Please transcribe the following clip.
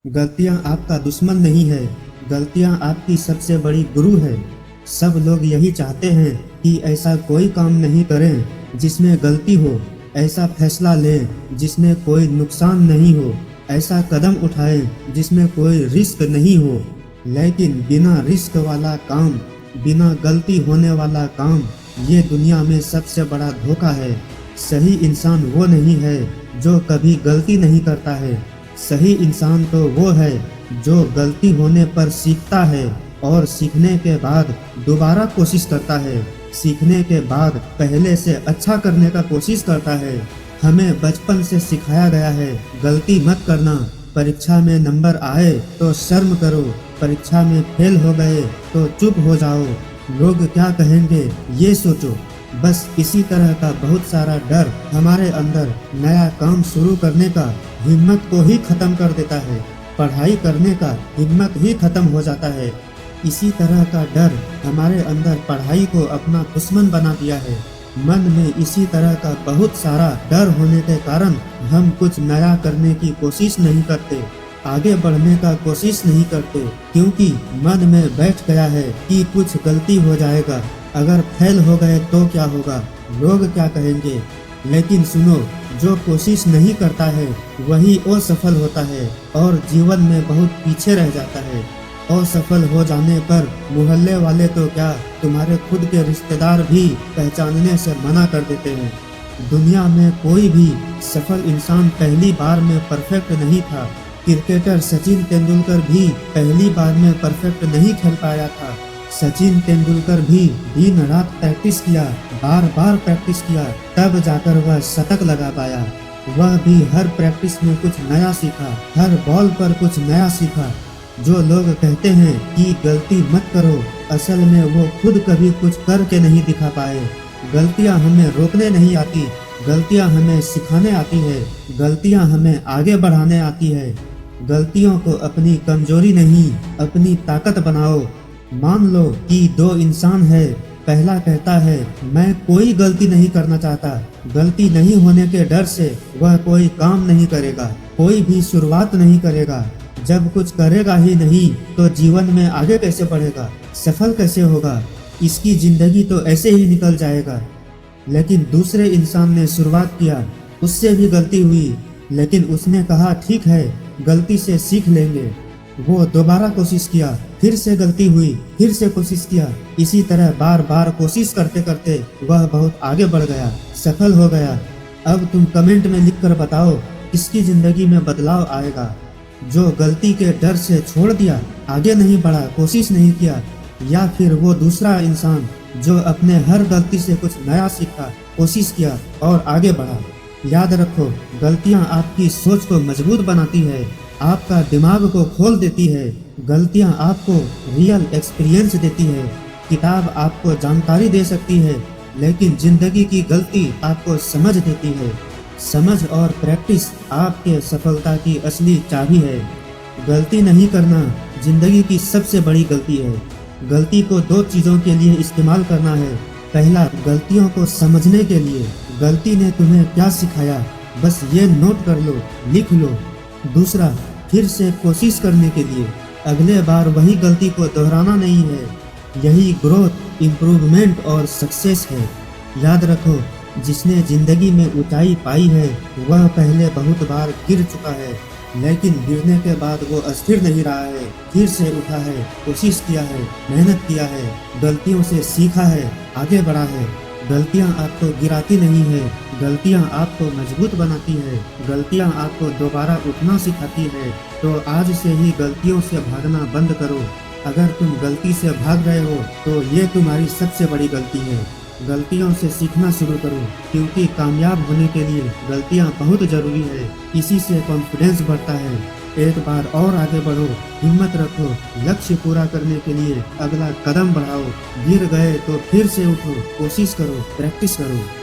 गलतियां आपका दुश्मन नहीं है, गलतियां आपकी सबसे बड़ी गुरु है। सब लोग यही चाहते हैं कि ऐसा कोई काम नहीं करें जिसमें गलती हो, ऐसा फैसला लें जिसमें कोई नुकसान नहीं हो, ऐसा कदम उठाएं जिसमें कोई रिस्क नहीं हो। लेकिन बिना रिस्क वाला काम, बिना गलती होने वाला काम, ये दुनिया में सबसे बड़ा धोखा है। सही इंसान वो नहीं है जो कभी गलती नहीं करता है। सही इंसान तो वो है जो गलती होने पर सीखता है और सीखने के बाद दोबारा कोशिश करता है, सीखने के बाद पहले से अच्छा करने का कोशिश करता है। हमें बचपन से सिखाया गया है गलती मत करना, परीक्षा में नंबर आए तो शर्म करो, परीक्षा में फेल हो गए तो चुप हो जाओ, लोग क्या कहेंगे ये सोचो। बस इसी तरह का बहुत सारा डर हमारे अंदर नया काम शुरू करने का हिम्मत को ही खत्म कर देता है, पढ़ाई करने का हिम्मत ही खत्म हो जाता है। इसी तरह का डर हमारे अंदर पढ़ाई को अपना दुश्मन बना दिया है। मन में इसी तरह का बहुत सारा डर होने के कारण हम कुछ नया करने की कोशिश नहीं करते, आगे बढ़ने का कोशिश नहीं करते, क्योंकि मन में बैठ गया है कि कुछ गलती हो जाएगा, अगर फेल हो गए तो क्या होगा, लोग क्या कहेंगे। लेकिन सुनो, जो कोशिश नहीं करता है वही असफल होता है और जीवन में बहुत पीछे रह जाता है। असफल हो जाने पर मोहल्ले वाले तो क्या, तुम्हारे खुद के रिश्तेदार भी पहचानने से मना कर देते हैं। दुनिया में कोई भी सफल इंसान पहली बार में परफेक्ट नहीं था। क्रिकेटर सचिन तेंदुलकर भी पहली बार में परफेक्ट नहीं खेल पाया था। सचिन तेंदुलकर भी दिन रात प्रैक्टिस किया, बार बार प्रैक्टिस किया, तब जाकर वह शतक लगा पाया। वह भी हर प्रैक्टिस में कुछ नया सीखा, हर बॉल पर कुछ नया सीखा। जो लोग कहते हैं कि गलती मत करो, असल में वो खुद कभी कुछ करके नहीं दिखा पाए। गलतियां हमें रोकने नहीं आती, गलतियां हमें सिखाने आती है, गलतियां हमें आगे बढ़ाने आती है। गलतियों को अपनी कमजोरी नहीं, अपनी ताकत बनाओ। मान लो कि दो इंसान है, पहला कहता है मैं कोई गलती नहीं करना चाहता, गलती नहीं होने के डर से वह कोई काम नहीं करेगा, कोई भी शुरुआत नहीं करेगा। जब कुछ करेगा ही नहीं तो जीवन में आगे कैसे बढ़ेगा, सफल कैसे होगा, इसकी जिंदगी तो ऐसे ही निकल जाएगा। लेकिन दूसरे इंसान ने शुरुआत किया, उससे भी गलती हुई, लेकिन उसने कहा ठीक है, गलती से सीख लेंगे। वो दोबारा कोशिश किया, फिर से गलती हुई, फिर से कोशिश किया। इसी तरह बार बार कोशिश करते करते वह बहुत आगे बढ़ गया, सफल हो गया। अब तुम कमेंट में लिखकर बताओ किसकी जिंदगी में बदलाव आएगा। जो गलती के डर से छोड़ दिया, आगे नहीं बढ़ा, कोशिश नहीं किया, या फिर वो दूसरा इंसान जो अपने हर गलती से कुछ नया सीखा, कोशिश किया और आगे बढ़ा। याद रखो, गलतियां आपकी सोच को मजबूत बनाती है, आपका दिमाग को खोल देती है। गलतियां आपको रियल एक्सपीरियंस देती है। किताब आपको जानकारी दे सकती है, लेकिन जिंदगी की गलती आपको समझ देती है। समझ और प्रैक्टिस आपके सफलता की असली चाबी है। गलती नहीं करना जिंदगी की सबसे बड़ी गलती है। गलती को दो चीज़ों के लिए इस्तेमाल करना है। पहला, गलतियों को समझने के लिए, गलती ने तुम्हें क्या सिखाया, बस ये नोट कर लो, लिख लो। दूसरा, फिर से कोशिश करने के लिए, अगले बार वही गलती को दोहराना नहीं है। यही ग्रोथ, इम्प्रूवमेंट और सक्सेस है। याद रखो, जिसने जिंदगी में ऊंचाई पाई है वह पहले बहुत बार गिर चुका है, लेकिन गिरने के बाद वो अस्थिर नहीं रहा है, फिर से उठा है, कोशिश किया है, मेहनत किया है, गलतियों से सीखा है, आगे बढ़ा है। गलतियां आपको गिराती नहीं है, गलतियां आपको मजबूत बनाती है, गलतियां आपको दोबारा उठना सिखाती है। तो आज से ही गलतियों से भागना बंद करो। अगर तुम गलती से भाग रहे हो तो ये तुम्हारी सबसे बड़ी गलती है। गलतियों से सीखना शुरू करो, क्योंकि कामयाब होने के लिए गलतियां बहुत जरूरी है। इसी से कॉन्फिडेंस बढ़ता है। एक बार और आगे बढ़ो, हिम्मत रखो, लक्ष्य पूरा करने के लिए अगला कदम बढ़ाओ। गिर गए तो फिर से उठो, कोशिश करो, प्रैक्टिस करो।